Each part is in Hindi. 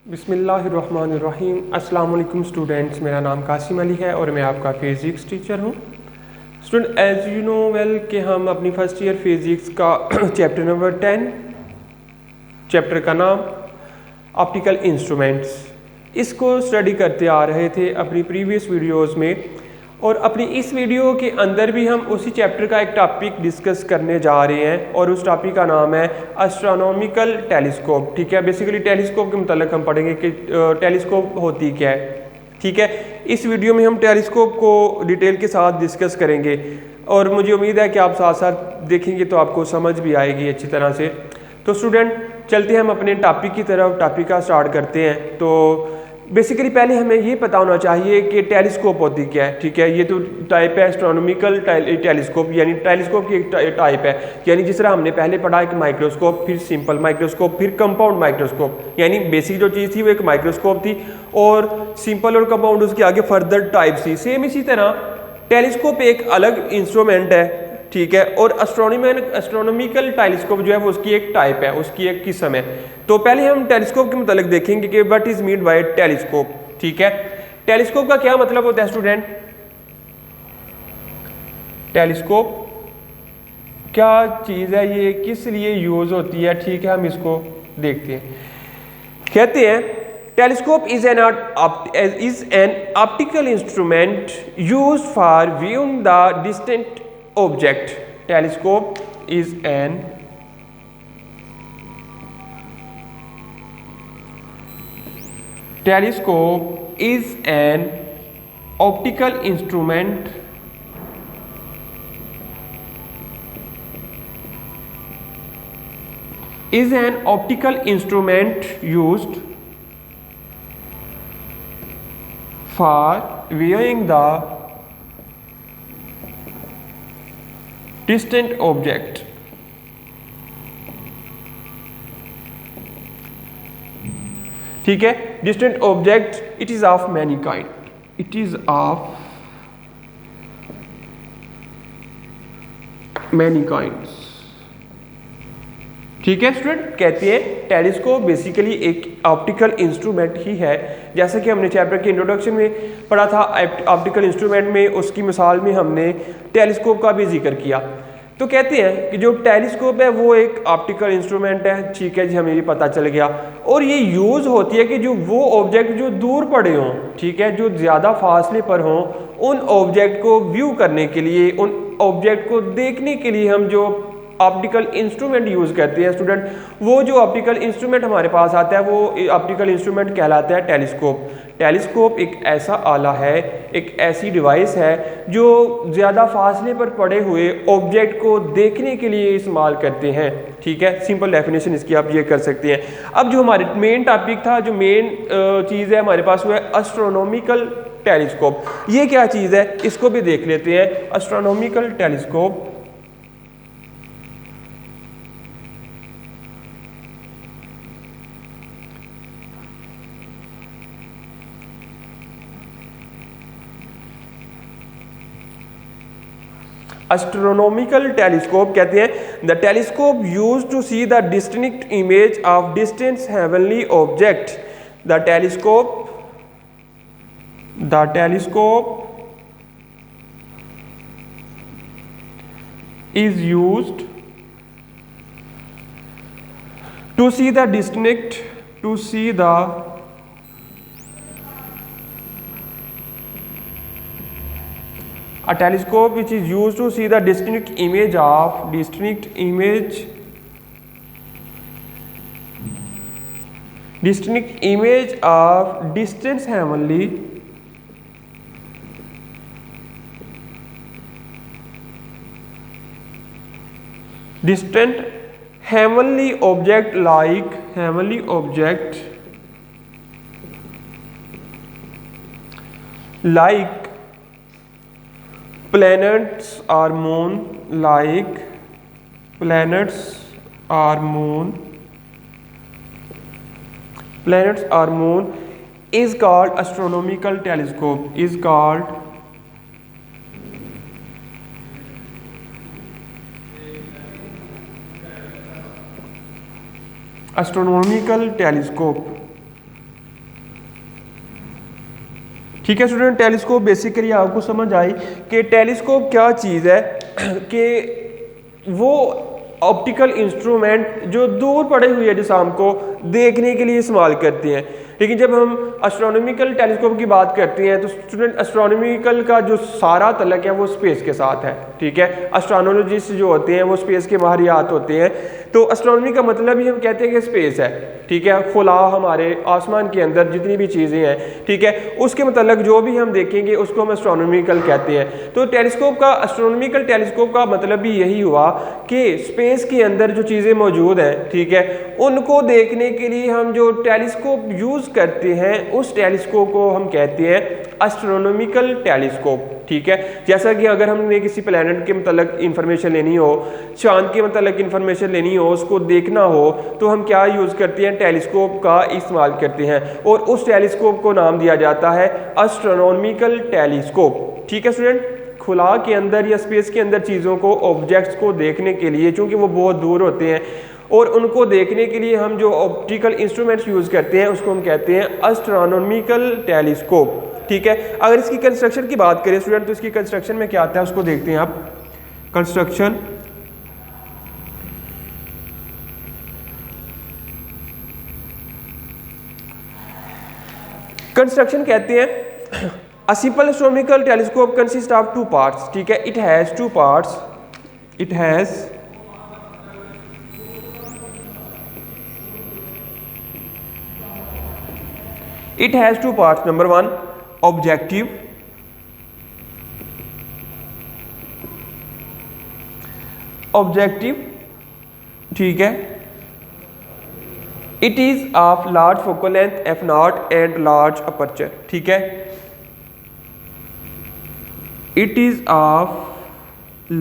बिस्मिल्लाहिर्रहमानिर्रहीम। अस्सलाम वालेकुम स्टूडेंट्स, मेरा नाम कासिम अली है और मैं आपका फिज़िक्स टीचर हूँ। Student as you know well कि हम अपनी फर्स्ट ईयर फिज़िक्स का चैप्टर नंबर 10, चैप्टर का नाम ऑप्टिकल इंस्ट्रूमेंट्स, इसको स्टडी करते आ रहे थे अपनी प्रीवियस वीडियोस में। और अपनी इस वीडियो के अंदर भी हम उसी चैप्टर का एक टॉपिक डिस्कस करने जा रहे हैं और उस टॉपिक का नाम है एस्ट्रोनॉमिकल टेलीस्कोप। ठीक है, बेसिकली टेलीस्कोप के मतलब हम पढ़ेंगे कि टेलीस्कोप होती क्या है। ठीक है, इस वीडियो में हम टेलीस्कोप को डिटेल के साथ डिस्कस करेंगे और मुझे उम्मीद है कि आप साथ साथ देखेंगे तो आपको समझ भी आएगी अच्छी तरह से। तो स्टूडेंट चलते हैं हम अपने टॉपिक की तरफ, टॉपिक का स्टार्ट करते हैं। तो बेसिकली पहले हमें ये पता होना चाहिए कि टेलीस्कोप होती क्या है। ठीक है, ये तो टाइप है एस्ट्रोनॉमिकल टेलीस्कोप, यानी टेलीस्कोप की एक टाइप है। यानी जिस तरह हमने पहले पढ़ा एक माइक्रोस्कोप, फिर सिंपल माइक्रोस्कोप, फिर कंपाउंड माइक्रोस्कोप। यानी बेसिक जो चीज़ थी वो एक माइक्रोस्कोप थी और सिंपल और कंपाउंड उसके आगे फर्दर टाइप थी। सेम इसी तरह टेलीस्कोप एक अलग इंस्ट्रूमेंट है। ठीक है, और एस्ट्रोनॉमिकल टेलीस्कोप जो है वो उसकी एक टाइप है, उसकी एक किस्म है। तो पहले हम टेलीस्कोप के मतलब देखेंगे कि what is mean by telescope. ठीक है, टेलीस्कोप का क्या मतलब होता है स्टूडेंट? टेलीस्कोप क्या चीज़ है, ये किस लिए यूज होती है? ठीक है, हम इसको देखते हैं। कहते हैं telescope is an optical instrument used for viewing the distant object. Telescope is an optical instrument used for viewing the distant object. ठीक है, distant object it is of many kind, it is of many kinds. ठीक है स्टूडेंट, कहते हैं टेलीस्कोप बेसिकली एक ऑप्टिकल इंस्ट्रूमेंट ही है। जैसे कि हमने चैप्टर के इंट्रोडक्शन में पढ़ा था, ऑप्टिकल इंस्ट्रूमेंट में उसकी मिसाल में हमने टेलीस्कोप का भी जिक्र किया। तो कहते हैं कि जो टेलीस्कोप है वो एक ऑप्टिकल इंस्ट्रूमेंट है। ठीक है जी, हमें ये पता चल गया। और ये यूज़ होती है कि जो वो ऑब्जेक्ट जो दूर पड़े हों, ठीक है, जो ज़्यादा फासले पर हों, उन ऑब्जेक्ट को व्यू करने के लिए, उन ऑब्जेक्ट को देखने के लिए हम जो ऑप्टिकल इंस्ट्रूमेंट यूज़ करते हैं स्टूडेंट, वो जो ऑप्टिकल इंस्ट्रूमेंट हमारे पास आता है वो ऑप्टिकल इंस्ट्रूमेंट कहलाता है टेलीस्कोप। टेलीस्कोप एक ऐसा आला है, एक ऐसी डिवाइस है जो ज़्यादा फासले पर पड़े हुए ऑब्जेक्ट को देखने के लिए इस्तेमाल करते हैं। ठीक है, सिंपल डेफिनेशन इसकी आप ये कर सकते हैं। अब जो हमारे मेन टॉपिक था, जो मेन चीज़ है हमारे पास वो है एस्ट्रोनॉमिकल टेलीस्कोप। ये क्या चीज़ है इसको भी देख लेते हैं। एस्ट्रोनॉमिकल टेलीस्कोप एस्ट्रोनॉमिकल टेलीस्कोप कहते हैं the telescope used to see the distinct image of distant heavenly object. The telescope is used to see the a telescope which is used to see the distinct image of distant heavenly object like planets or moon, is called astronomical telescope, is called astronomical telescope. ठीक है स्टूडेंट, टेलीस्कोप बेसिकली आपको समझ आई कि टेलीस्कोप क्या चीज़ है कि वो ऑप्टिकल इंस्ट्रूमेंट जो दूर पड़े हुए जिस्म को देखने के लिए इस्तेमाल करते हैं। लेकिन जब हम एस्ट्रोनॉमिकल टेलीस्कोप की बात करते हैं तो स्टूडेंट एस्ट्रोनॉमिकल का जो सारा तल्लक है वो स्पेस के साथ है। ठीक है, एस्ट्रोनॉलॉजिस्ट जो होते हैं वो स्पेस के माहिरियात होते हैं, तो एस्ट्रोनॉमी का मतलब ही हम कहते हैं कि स्पेस है। ठीक है, खुला हमारे आसमान के अंदर जितनी भी चीज़ें हैं, ठीक है, उसके मतलब जो भी हम देखेंगे उसको हम एस्ट्रोनॉमिकल कहते हैं। तो टेलीस्कोप का, एस्ट्रोनॉमिकल टेलीस्कोप का मतलब भी यही हुआ कि स्पेस के अंदर जो चीज़ें मौजूद हैं, ठीक है, उनको देखने के लिए हम जो टेलीस्कोप यूज़ करते हैं उस टेलीस्कोप को हम कहते हैं एस्ट्रोनॉमिकल टेलीस्कोप। ठीक है, जैसा कि अगर हमने किसी प्लैनेट के मतलब इंफॉर्मेशन लेनी हो, चांद के मतलब इंफॉर्मेशन लेनी हो, उसको देखना हो, तो हम क्या यूज़ करते हैं, टेलीस्कोप का इस्तेमाल करते हैं और उस टेलीस्कोप को नाम दिया जाता है एस्ट्रोनॉमिकल टेलीस्कोप। ठीक है स्टूडेंट, खुला के अंदर या स्पेस के अंदर चीज़ों को, ऑब्जेक्ट्स को देखने के लिए, चूँकि वो बहुत दूर होते हैं और उनको देखने के लिए हम जो ऑप्टिकल इंस्ट्रूमेंट्स यूज़ करते हैं उसको हम कहते हैं एस्ट्रोनॉमिकल टेलीस्कोप। ठीक है, अगर इसकी कंस्ट्रक्शन की बात करें स्टूडेंट तो इसकी कंस्ट्रक्शन में क्या आता है उसको देखते हैं आप। कंस्ट्रक्शन कहते हैं a simple astronomical telescope consists of two parts। ठीक है, it has two parts, it has two parts। number one, objective, ठीक है, it is of large focal length f0 and large aperture। ठीक है, it is of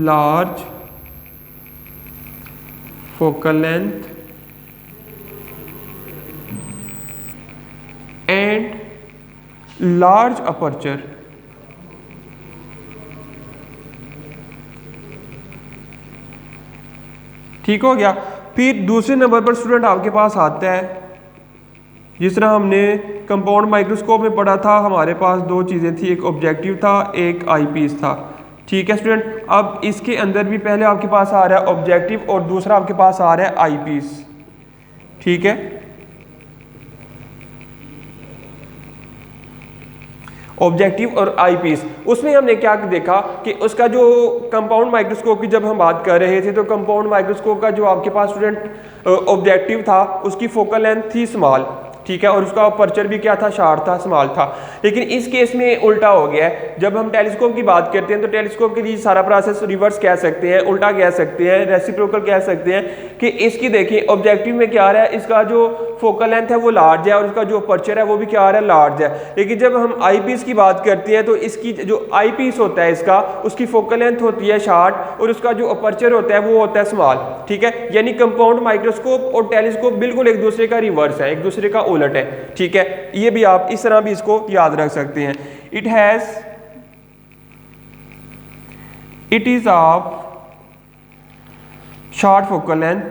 large focal length and large aperture। ठीक हो गया। फिर दूसरे नंबर पर स्टूडेंट आपके पास आता है, जिस तरह हमने कंपाउंड माइक्रोस्कोप में पढ़ा था, हमारे पास दो चीज़ें थी, एक ऑब्जेक्टिव था, एक आईपीस था। ठीक है स्टूडेंट, अब इसके अंदर भी पहले आपके पास आ रहा है ऑब्जेक्टिव और दूसरा आपके पास आ रहा है आईपीस। ठीक है, ऑब्जेक्टिव और आईपीस, उसमें हमने क्या देखा कि उसका जो कंपाउंड माइक्रोस्कोप की जब हम बात कर रहे थे तो कंपाउंड माइक्रोस्कोप का जो आपके पास स्टूडेंट ऑब्जेक्टिव था उसकी फोकल लेंथ थी स्मॉल। ठीक है, और उसका अपर्चर भी क्या था, शार्ट था, स्मॉल था। लेकिन इस केस में उल्टा हो गया है। जब हम टेलीस्कोप की बात करते हैं तो टेलीस्कोप के लिए सारा प्रोसेस रिवर्स कह सकते हैं, उल्टा कह सकते हैं, रेसिप्रोकल कह सकते हैं कि इसकी देखिए ऑब्जेक्टिव में क्या आ रहा है, इसका जो फोकल लेंथ है वो लार्ज है और इसका जो अपर्चर है वो भी क्या आ रहा है, लार्ज है। लेकिन जब हम आईपीस की बात करते हैं तो इसकी जो आईपीस होता है इसका, उसकी फोकल लेंथ होती है शार्ट और उसका जो अपर्चर होता है वो होता है स्मॉल। ठीक है, यानी कंपाउंड माइक्रोस्कोप और टेलीस्कोप बिल्कुल एक दूसरे का रिवर्स है, एक दूसरे का उलट है। ठीक है, ये भी आप इस तरह भी इसको याद रख सकते हैं। It is of short focal length,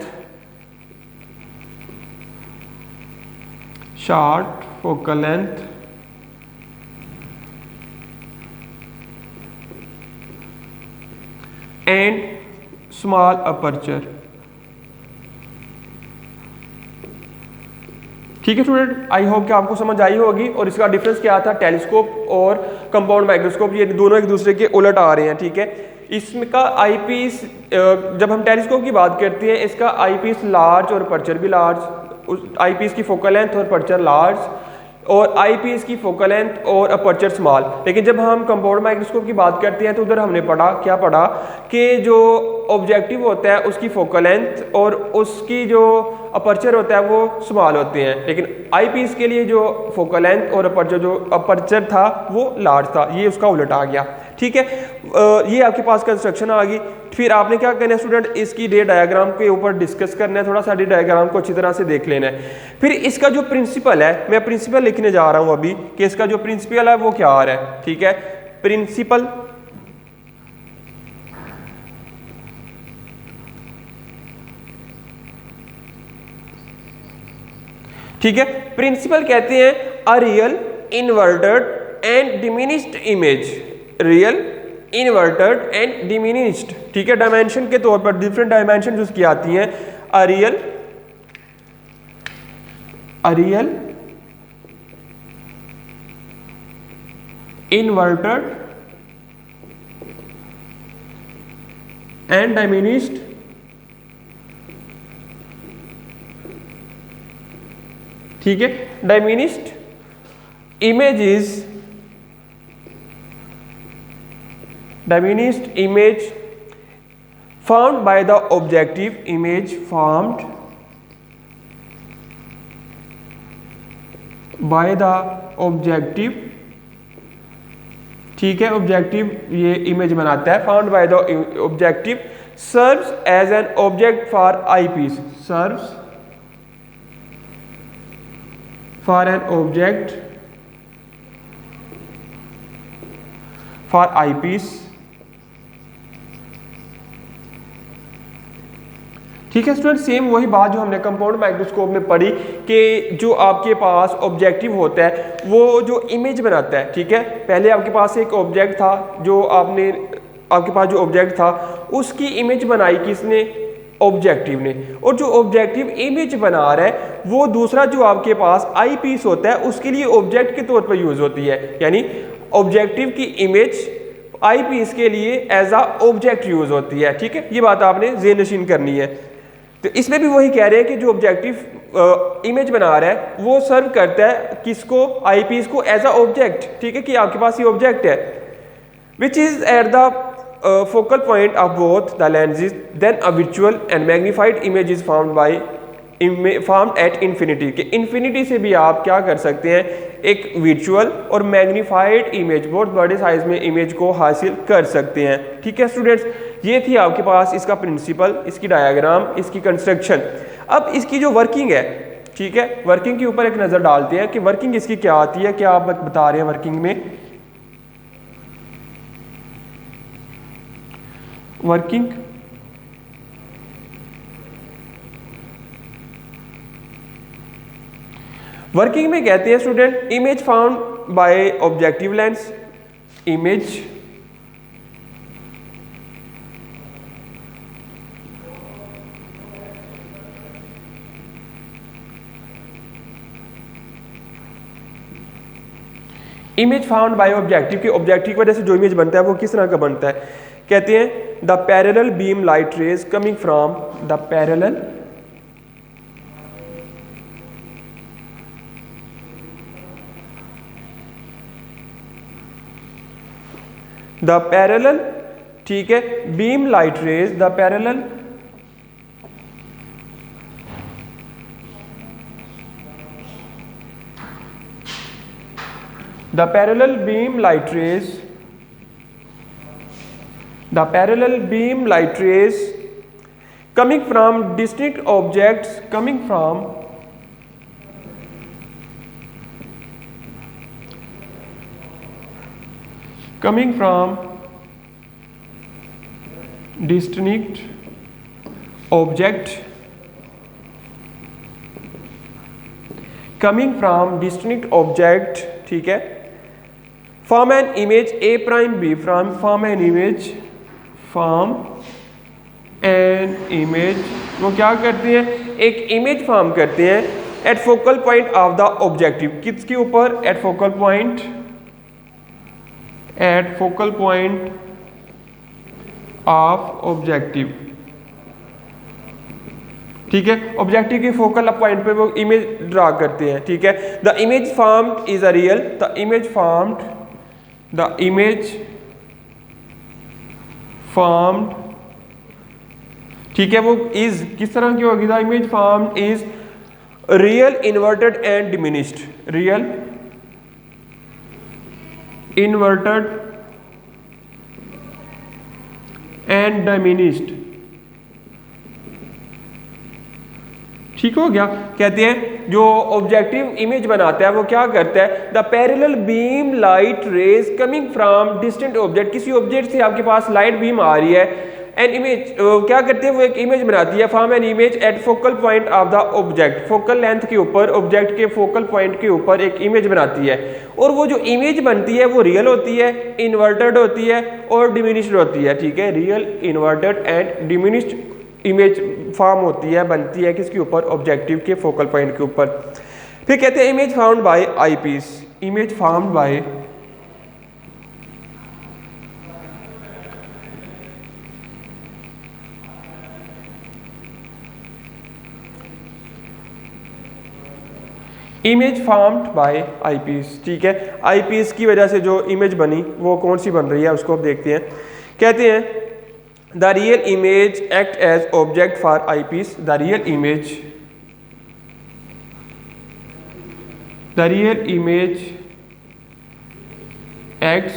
and small aperture. ठीक है स्टूडेंट, आई होप कि आपको समझ आई होगी। और इसका डिफरेंस क्या था, टेलीस्कोप और कंपाउंड माइक्रोस्कोप ये दोनों एक दूसरे के उलट आ रहे हैं। ठीक है, इसका आईपीस, जब हम टेलीस्कोप की बात करते हैं इसका आईपीस लार्ज और अपर्चर भी लार्ज, आईपीस की फोकल लेंथ और अपर्चर लार्ज और आईपीस की फोकल लेंथ और अपर्चर स्मॉल। लेकिन जब हम कंपाउंड माइक्रोस्कोप की बात करते हैं तो उधर हमने पढ़ा कि जो ऑब्जेक्टिव होता है उसकी फोकल लेंथ और उसकी जो अपर्चर होता है वो स्मॉल होते हैं, लेकिन आईपीस के लिए जो फोकल लेंथ और अपर्चर था वो लार्ज था। ये उसका उलट आ गया। ठीक है, ये आपके पास कंस्ट्रक्शन आ गई। फिर आपने क्या करना है स्टूडेंट, इसकी डे डायग्राम के ऊपर डिस्कस करना है, थोड़ा सा डे डायग्राम को अच्छी तरह से देख लेना है। फिर इसका जो प्रिंसिपल है, मैं प्रिंसिपल लिखने जा रहा हूं अभी कि इसका जो प्रिंसिपल है वो क्या आ रहा है। ठीक है, प्रिंसिपल ठीक है, प्रिंसिपल कहते हैं a real, inverted and diminished image, real, inverted and diminished, ठीक है। डायमेंशन के तौर पर डिफरेंट डायमेंशन उसकी आती हैं, अरियल, इन्वर्टेड एंड डिमिनिश्ड, ठीक है। Diminished image formed by the objective, image formed by the objective, ठीक है। ऑब्जेक्टिव ये इमेज बनाता है, found by the objective, serves as an object for eyepiece, serves for an object for eyepiece, ठीक है स्टूडेंट। सेम वही बात जो हमने कंपाउंड माइक्रोस्कोप में पढ़ी कि जो आपके पास ऑब्जेक्टिव होता है वो जो इमेज बनाता है, ठीक है। पहले आपके पास एक ऑब्जेक्ट था, जो आपके पास जो ऑब्जेक्ट था उसकी इमेज बनाई किसने, ऑब्जेक्टिव ने, और जो ऑब्जेक्टिव इमेज बना रहा है वो दूसरा जो आपके पास आई पीस होता है उसके लिए ऑब्जेक्ट के तौर पर यूज होती है, यानी ऑब्जेक्टिव की इमेज आई पीस के लिए एज अ ऑब्जेक्ट यूज होती है, ठीक है। ये बात आपने ज़हन नशीन करनी है। तो इसमें भी वही कह रहे हैं कि जो ऑब्जेक्टिव इमेज बना रहा है वो सर्व करता है किसको, आई पीस को एज अ ऑब्जेक्ट, ठीक है, कि आपके पास ये ऑब्जेक्ट है, which is at the focal point of both the lenses, then a visual and magnified image is found at infinity, कि इन्फिनिटी से भी आप क्या कर सकते हैं, एक विजुअल और मैग्नीफाइड इमेज, बहुत बड़े साइज में इमेज को हासिल कर सकते हैं, ठीक है स्टूडेंट्स। ये थी आपके पास इसका प्रिंसिपल, इसकी डायग्राम, इसकी कंस्ट्रक्शन। अब इसकी जो वर्किंग है, ठीक है, वर्किंग के ऊपर एक नज़र डालते हैं कि वर्किंग इसकी क्या आती है, क्या आप बता रहे हैं वर्किंग में। वर्किंग में कहते हैं student, image found by objective lens, image found by objective, के ऑब्जेक्टिव की वजह से जो इमेज बनता है वो किस तरह का बनता है, कहते हैं the parallel beam light rays coming from the parallel ठीक है, beam light rays, the parallel beam light rays coming from distinct objects, coming from distinct object, ठीक है, form an image A prime B form an image, वो क्या करते हैं, एक इमेज फॉर्म करते हैं at focal point of the objective, किसके ऊपर, at focal point of objective, ठीक है। ऑब्जेक्टिव के फोकल पॉइंट पे वो इमेज ड्रा करते हैं, ठीक है। The image formed is a real, the image formed, ठीक है, वो इज किस तरह की होगी, the image formed is real, inverted and diminished, real, inverted and diminished, ठीक हो गया। कहते हैं जो ऑब्जेक्टिव इमेज बनाता है वो क्या करता है, the parallel beam light rays coming from distant object, किसी ऑब्जेक्ट से आपके पास लाइट बीम आ रही है एन इमेज क्या करती है, वो एक इमेज बनाती है, form an image at focal point of the object, focal length के ऊपर, ऑब्जेक्ट के फोकल पॉइंट के ऊपर एक इमेज बनाती है, और वो जो इमेज बनती है वो रियल होती है, इन्वर्टेड होती है और डिमिनिश्ड होती है। ठीक है, real, inverted and diminished image form होती है, बनती है किसके ऊपर, ऑब्जेक्टिव के फोकल पॉइंट के ऊपर। फिर कहते हैं image found by eyepiece, image found by image formed by eyepiece. ठीक है, आई पीस की वजह से जो इमेज बनी वो कौन सी बन रही है उसको अब देखते हैं। कहते हैं the real image act as object for eyepiece, the real image acts,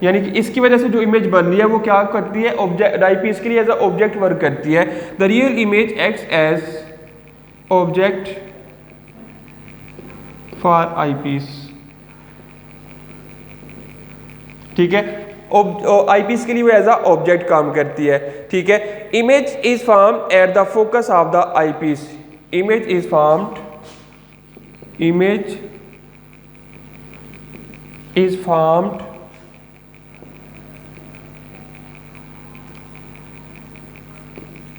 यानी कि इसकी वजह से जो इमेज बन रही है वो क्या करती है, ऑब्जेक्ट, आई पीस के लिए एज अ ऑब्जेक्ट वर्क करती है। The real image acts as object for eyepiece. ठीक है, आई पीस के लिए वो एज अ ऑब्जेक्ट काम करती है। ठीक है, image is formed at the focus of the eyepiece, image is formed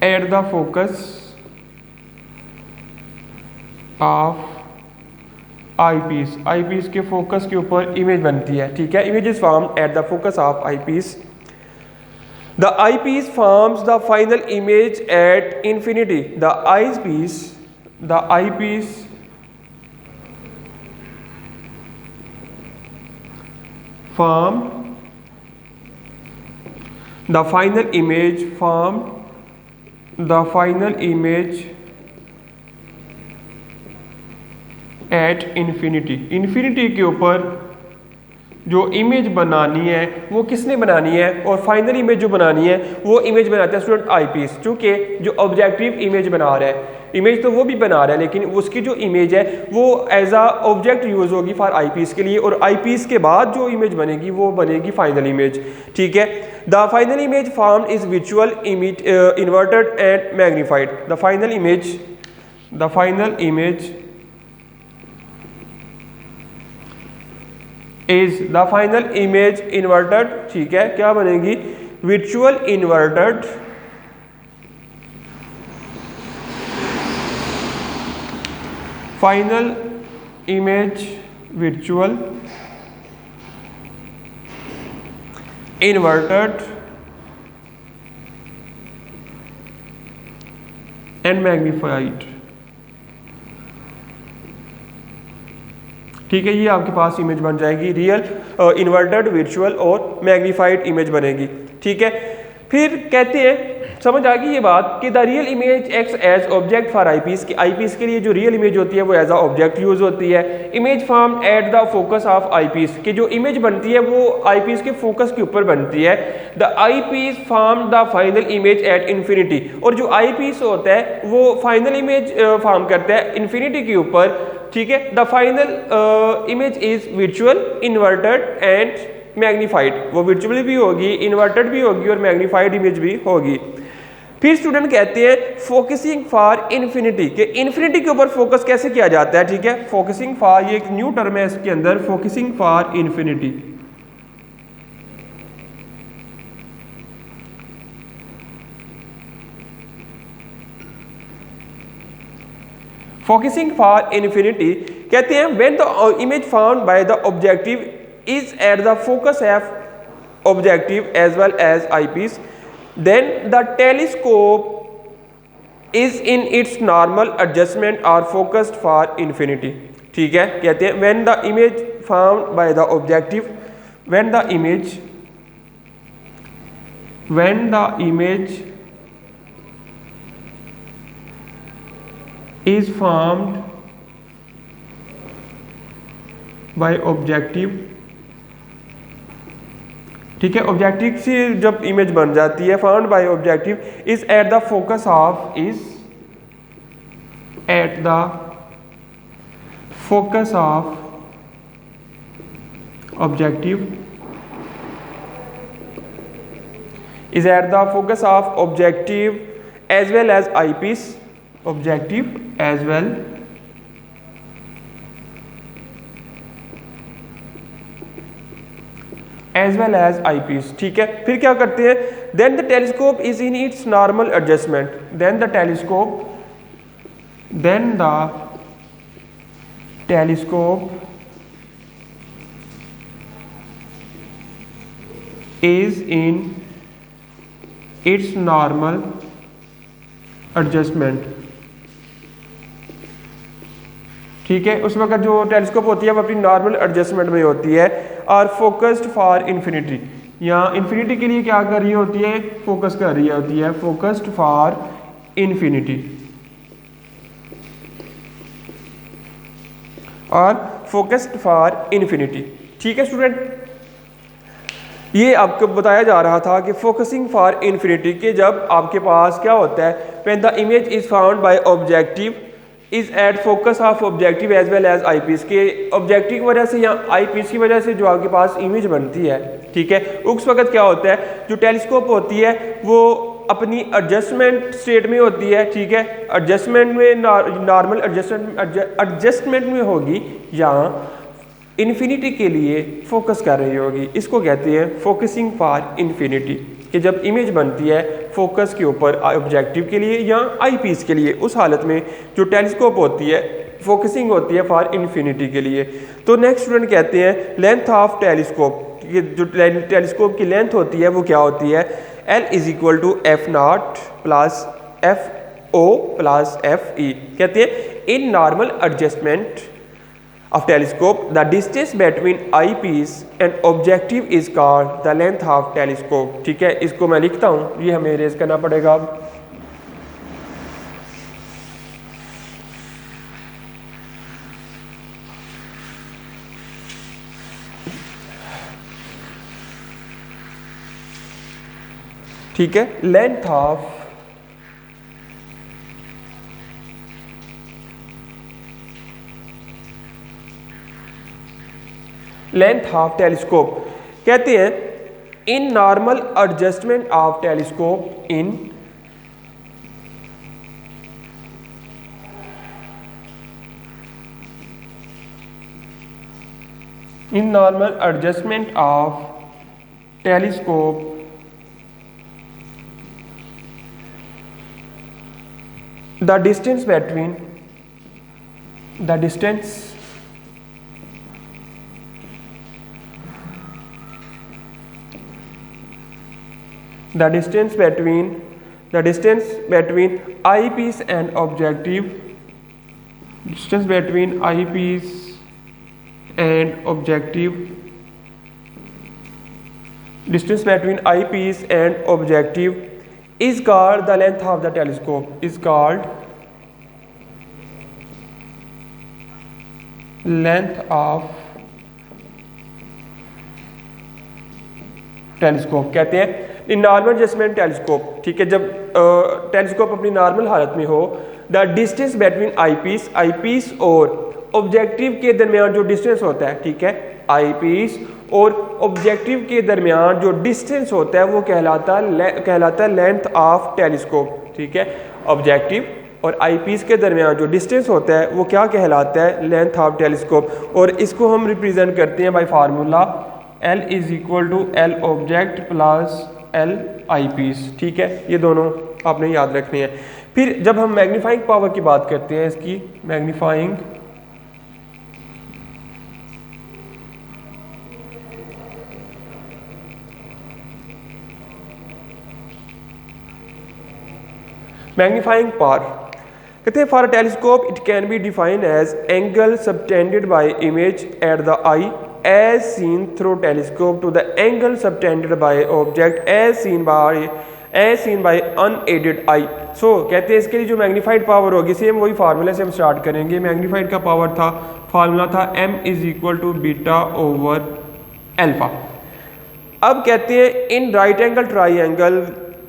at the focus of eyepiece के फोकस के ऊपर इमेज बनती है। ठीक है, image is formed at the focus of eyepiece, the eyepiece forms the final image at infinity, the eyepiece form the final image at infinity के ऊपर जो इमेज बनानी है वो किसने बनानी है, और फाइनल इमेज जो बनानी है वो इमेज बनाता है स्टूडेंट आई पीस। चूंकि जो ऑब्जेक्टिव इमेज बना रहा है, इमेज तो वो भी बना रहा है लेकिन उसकी जो इमेज है वो एज आ ऑब्जेक्ट यूज होगी फॉर आई पीस के लिए, और आई पीस के बाद जो इमेज बनेगी वो बनेगी फाइनल इमेज। ठीक है, the final image form is visual inverted and magnified, the final image is the final image inverted. ठीक है, क्या बनेगी, visual inverted final image visual inverted and magnified. ठीक है, ये आपके पास इमेज बन जाएगी, रियल, इन्वर्टेड, वर्चुअल और मैग्नीफाइड इमेज बनेगी। ठीक है, फिर कहते हैं, समझ आ गई ये बात कि the real image acts as object for eyepiece, की आई पीस के लिए जो रियल इमेज होती है वो एज अ ऑब्जेक्ट यूज होती है। Image form at the focus of eyepiece, की जो इमेज बनती है वो आई पीस के फोकस के ऊपर बनती है। The eyepiece form the final image at infinity, और जो आई पीस होता है वो फाइनल इमेज फॉर्म करता है इन्फिनिटी के ऊपर। ठीक है, the final image is visual inverted and magnified, वो विजुअल भी होगी, इन्वर्टेड भी होगी और मैग्नीफाइड इमेज भी होगी। फिर स्टूडेंट कहते हैं फोकसिंग फॉर इन्फिनिटी, के इन्फिनिटी के ऊपर फोकस कैसे किया जाता है। ठीक है, फोकसिंग फॉर, ये एक न्यू टर्म है इसके अंदर, focusing for infinity. Focusing for infinity कहते हैं when the image found by the objective is at the focus of objective as well as eyepiece, then the telescope is in its normal adjustment or focused for infinity। ठीक है, कहते हैं when the image found by the objective, when the image is formed by objective, ठीक है, ऑब्जेक्टिव से जब इमेज बन जाती है, found by objective is at the focus of, is at the focus of objective, is at the focus of objective as well as eyepiece, objective as well as eyepiece। ठीक है, फिर क्या करते हैं, then the telescope is in its normal adjustment, then the telescope is in its normal adjustment। ठीक है, उस वक्त जो टेलीस्कोप होती है वो अपनी नॉर्मल एडजस्टमेंट में होती है और फोकस्ड फॉर इन्फिनिटी, यहाँ इन्फिनिटी के लिए क्या कर रही होती है, फोकस कर रही होती है, फोकस्ड फॉर इन्फिनिटी और फोकस्ड फॉर इन्फिनिटी। ठीक है स्टूडेंट, ये आपको बताया जा रहा था कि फोकसिंग फॉर इन्फिनिटी के जब आपके पास क्या होता है, when the image is found by objective is at focus of objective as well as eyepiece, के ऑब्जेक्टिव की वजह से या आईपीस की वजह से जो आपके पास इमेज बनती है, ठीक है, उस वक्त क्या होता है, जो टेलीस्कोप होती है वो अपनी एडजस्टमेंट स्टेट में होती है। ठीक है, एडजस्टमेंट में नॉर्मल एडजस्टमेंट में होगी या इन्फिनिटी के लिए फोकस कर रही होगी। इसको कहते हैं फोकसिंग फॉर इन्फिनिटी, कि जब इमेज बनती है फोकस के ऊपर ऑब्जेक्टिव के लिए या आई पीस के लिए, उस हालत में जो टेलीस्कोप होती है फोकसिंग होती है फॉर इन्फिनिटी के लिए। तो नेक्स्ट स्टूडेंट कहते हैं लेंथ ऑफ टेलीस्कोप, जो टेलीस्कोप की लेंथ होती है वो क्या होती है, L is equal to F naught plus F O plus F E. कहते हैं in normal adjustment of telescope the distance between eyepiece and objective is called the length of telescope। ठीक है, इसको मैं लिखता हूँ, ये हमें रेज करना पड़ेगा अब। ठीक है, लेंथ ऑफ टेलीस्कोप, कहते हैं in normal adjustment of telescope in normal adjustment of telescope the distance between the distance between eyepiece and objective, distance between eyepiece and objective, distance between eyepiece and objective is called the length of the telescope, is called length of telescope. कहते हैं इन नॉर्मल एडजस्टमेंट टेलीस्कोप, ठीक है, जब टेलीस्कोप अपनी नॉर्मल हालत में हो, द डिस्टेंस बिटवीन आईपीस और ऑब्जेक्टिव के दरमियान जो डिस्टेंस होता है, ठीक है, आईपीस और ऑब्जेक्टिव के दरमियान जो डिस्टेंस होता है वो कहलाता है लेंथ ऑफ टेलीस्कोप। ठीक है, ऑब्जेक्टिव और आईपीस के दरमियान जो डिस्टेंस होता है वो क्या कहलाता है, लेंथ ऑफ टेलीस्कोप। और इसको हम रिप्रेजेंट करते हैं by formula L is equal to L object plus L eyepiece. ठीक है, ये दोनों आपने याद रखने हैं। फिर जब हम मैग्नीफाइंग पावर की बात करते हैं, इसकी मैग्नीफाइंग पावर, कहते हैं for telescope it can be defined as angle subtended by image at the eye as seen through telescope to the angle subtended by object as seen by unaided eye। So कहते हैं इसके लिए जो मैग्नीफाइड पावर होगी, सेम वही फार्मूले से हम स्टार्ट करेंगे। मैग्नीफाइड का पावर था, फार्मूला था m is equal to beta over alpha. अब कहते हैं in right angle triangle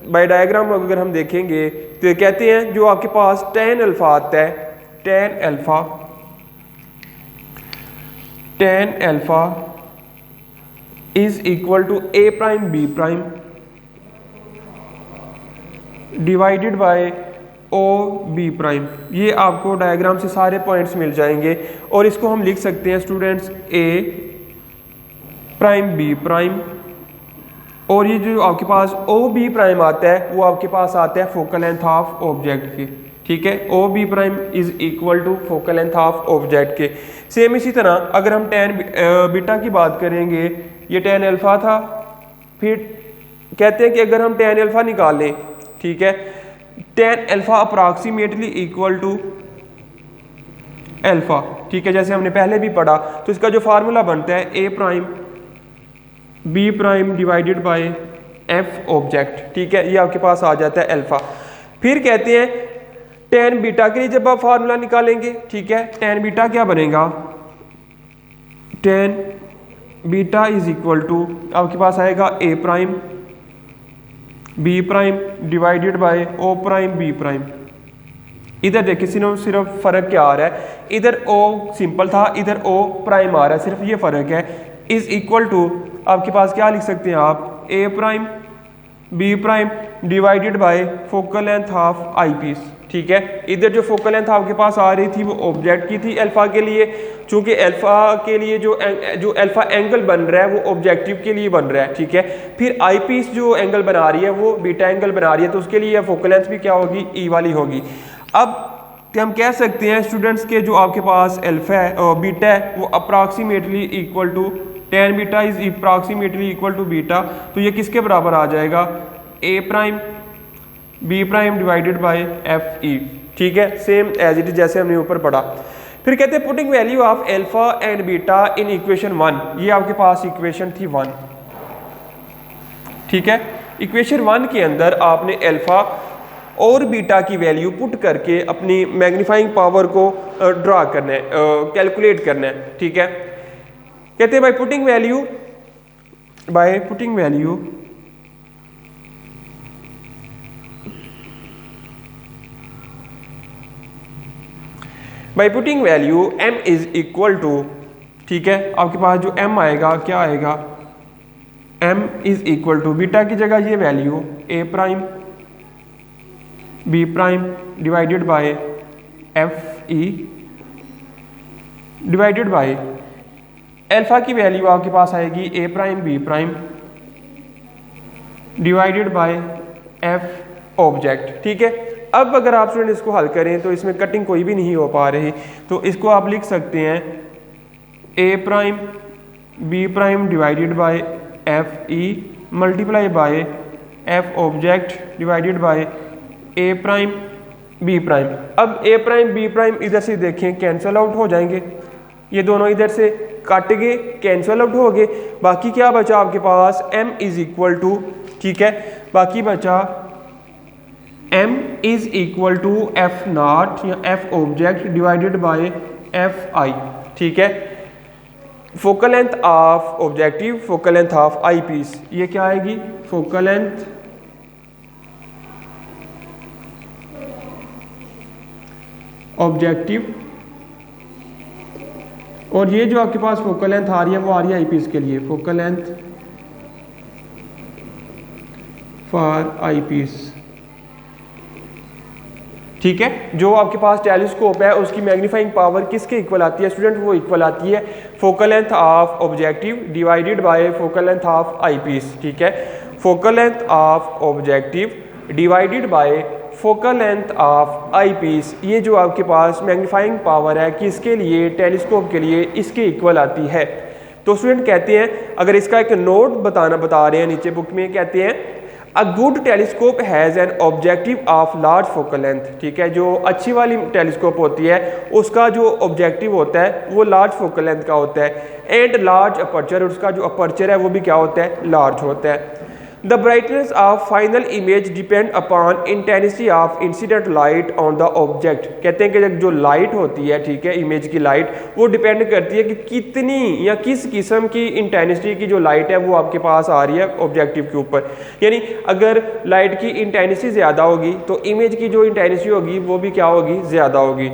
by diagram अगर हम देखेंगे तो कहते हैं जो आपके पास tan अल्फा आता है, tan alpha is equal to a prime b prime divided by O B prime. ये आपको डायग्राम से सारे पॉइंट्स मिल जाएंगे और इसको हम लिख सकते हैं स्टूडेंट्स ए प्राइम बी प्राइम, और ये जो आपके पास ओ बी प्राइम आता है वो आपके पास आता है फोकल लेंथ ऑफ ऑब्जेक्ट के, ठीक है। O B prime is equal to focal length of object के। सेम इसी तरह अगर हम टेन बीटा की बात करेंगे, ये टेन अल्फा था, फिर कहते हैं कि अगर हम टेन अल्फा निकालें, ठीक है, tan alpha approximately equal to alpha, ठीक है, जैसे हमने पहले भी पढ़ा। तो इसका जो फार्मूला बनता है A prime B prime divided by F object, ठीक है, ये आपके पास आ जाता है अल्फा। फिर कहते हैं टेन बीटा के लिए जब आप फार्मूला निकालेंगे, ठीक है, टेन बीटा क्या बनेगा, tan beta is equal to आपके पास आएगा A prime B prime divided by O prime B prime. इधर देखिए सिर्फ फर्क क्या आ रहा है, इधर ओ सिंपल था, इधर ओ प्राइम आ रहा है, सिर्फ ये फर्क है। इज इक्वल टू आपके पास क्या लिख सकते हैं आप, A prime B prime divided by focal length of eyepiece, ठीक है। इधर जो फोकल लेंथ आपके पास आ रही थी वो ऑब्जेक्ट की थी अल्फा के लिए, चूंकि अल्फा के लिए जो अल्फा एंगल बन रहा है वो ऑब्जेक्टिव के लिए बन रहा है, ठीक है। फिर आई पीस जो एंगल बना रही है वो बीटा एंगल बना रही है, तो उसके लिए फोकल लेंथ भी क्या होगी, ई वाली होगी। अब हम कह सकते हैं स्टूडेंट्स के जो आपके पास अल्फा है और बीटा है वो approximately equal to tan beta is approximately equal to beta, तो ये किसके बराबर आ जाएगा, A prime B prime divided by F E, ठीक है, सेम एज इट इज जैसे हमने ऊपर पढ़ा। फिर कहते हैं putting value of alpha and beta in equation 1, ये आपके पास इक्वेशन थी 1, ठीक है। इक्वेशन 1 के अंदर आपने अल्फा और बीटा की वैल्यू पुट करके अपनी मैग्नीफाइंग पावर को ड्रा करना है, कैलकुलेट करना है, ठीक है। कहते हैं by putting value by putting value m is equal to, ठीक है, आपके पास जो m आएगा क्या आएगा, m is equal to beta की जगह ये value a prime B prime divided by F E divided by alpha की वैल्यू आपके पास आएगी A prime B prime divided by F object, ठीक है। अब अगर आप स्टूडेंट इसको हल करें तो इसमें कटिंग कोई भी नहीं हो पा रही, तो इसको आप लिख सकते हैं A prime B prime divided by F E multiply by F object divided by A prime B prime. अब ए प्राइम बी प्राइम इधर से देखें कैंसल आउट हो जाएंगे, ये दोनों इधर से काट गए, कैंसल आउट हो गए, बाकी क्या बचा आपके पास m इज इक्वल टू, ठीक है, बाकी बचा m is equal to F not या F object divided by F I, ठीक है। Focal length of objective focal length of eyepiece, ये क्या आएगी, फोकल लेंथ ऑब्जेक्टिव, और ये जो आपके पास फोकल लेंथ आ रही है वो आ रही है आई पीस के लिए, focal length for eyepiece, ठीक है। जो आपके पास टेलीस्कोप है उसकी मैग्नीफाइंग पावर किसके इक्वल आती है स्टूडेंट, वो इक्वल आती है focal length of objective divided by focal length of eyepiece, ठीक है। Focal length of objective divided by focal length of eyepiece, ये जो आपके पास मैग्नीफाइंग पावर है किसके लिए, टेलीस्कोप के लिए, इसके इक्वल आती है। तो स्टूडेंट कहते हैं, अगर इसका एक नोट बता रहे हैं नीचे बुक में, कहते हैं a good telescope has an objective of large focal length, ठीक है। जो अच्छी वाली टेलीस्कोप होती है उसका जो ऑब्जेक्टिव होता है वो लार्ज फोकल लेंथ का होता है, एंड लार्ज अपर्चर, उसका जो अपर्चर है वो भी क्या होता है, लार्ज होता है। The brightness of final image depend upon intensity of incident light on the object, कहते हैं कि जो लाइट होती है, ठीक है, इमेज की लाइट, वो डिपेंड करती है कि कितनी या किस किस्म की इंटेंसिटी की जो लाइट है वो आपके पास आ रही है ऑब्जेक्टिव के ऊपर। यानी अगर लाइट की इंटेंसिटी ज़्यादा होगी तो इमेज की जो इंटेंसिटी होगी वो भी क्या होगी, ज़्यादा होगी।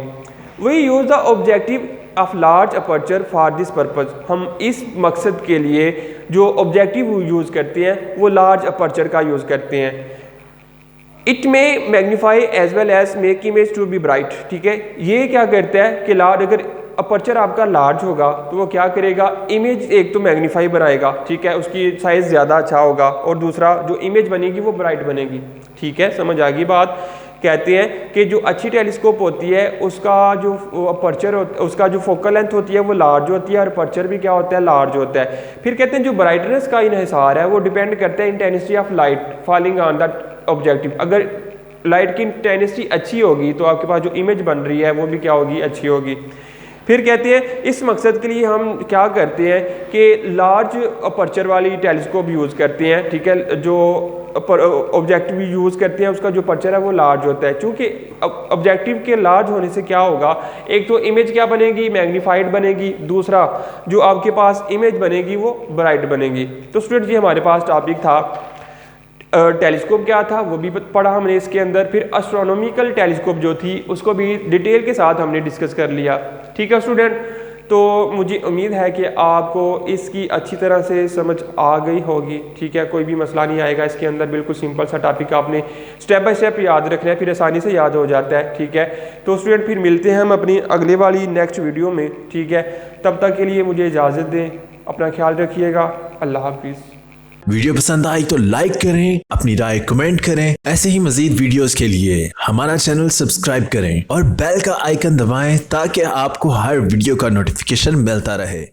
We use the objective of large aperture for this purpose, हम इस मकसद के लिए जो ऑब्जेक्टिव यूज़ करते हैं वो लार्ज अपर्चर का यूज़ करते हैं। It may magnify as well as make image to be bright. ठीक है, ये क्या करता है कि लार्ज, अगर अपर्चर आपका लार्ज होगा तो वो क्या करेगा, इमेज एक तो मैग्नीफाई बनाएगा, ठीक है, उसकी साइज़ ज़्यादा अच्छा होगा, और दूसरा जो इमेज बनेगी वो ब्राइट बनेगी। ठीक है, समझ आ गई बात। कहते हैं कि जो अच्छी टेलीस्कोप होती है उसका जो अपर्चर उसका जो फोकल लेंथ होती है वो लार्ज होती है, और अपर्चर भी क्या होता है, लार्ज होता है। फिर कहते हैं जो ब्राइटनेस का इन्हिसार है वो डिपेंड करता है intensity of light falling on the objective. अगर लाइट की इंटेंसिटी अच्छी होगी तो आपके पास जो इमेज बन रही है वो भी क्या होगी, अच्छी होगी। फिर कहते हैं इस मकसद के लिए हम क्या करते हैं कि लार्ज अपर्चर वाली टेलीस्कोप यूज़ करते हैं। ठीक है, जो ऑब्जेक्टिव यूज़ करते हैं उसका जो पर्चर है वो लार्ज होता है। चूँकि ऑब्जेक्टिव के लार्ज होने से क्या होगा, एक तो इमेज क्या बनेगी, मैग्नीफाइड बनेगी, दूसरा जो आपके पास इमेज बनेगी वो ब्राइट बनेगी। तो स्टूडेंट, ये हमारे पास टॉपिक था। टेलीस्कोप क्या था वो भी पढ़ा हमने इसके अंदर। फिर एस्ट्रोनॉमिकल टेलीस्कोप जो थी उसको भी डिटेल के साथ हमने डिस्कस कर लिया। ठीक है स्टूडेंट, तो मुझे उम्मीद है कि आपको इसकी अच्छी तरह से समझ आ गई होगी। ठीक है, कोई भी मसला नहीं आएगा इसके अंदर, बिल्कुल सिंपल सा टॉपिक आपने स्टेप बाय स्टेप याद रखना है, फिर आसानी से याद हो जाता है। ठीक है, तो स्टूडेंट फिर मिलते हैं हम अपनी अगले वाली नेक्स्ट वीडियो में। ठीक है, तब तक के लिए मुझे इजाज़त दें, अपना ख्याल रखिएगा, अल्लाह हाफिज़। वीडियो पसंद आई तो लाइक करें, अपनी राय कमेंट करें। ऐसे ही मजीद वीडियोस के लिए हमारा चैनल सब्सक्राइब करें और बेल का आइकन दबाएं ताकि आपको हर वीडियो का नोटिफिकेशन मिलता रहे।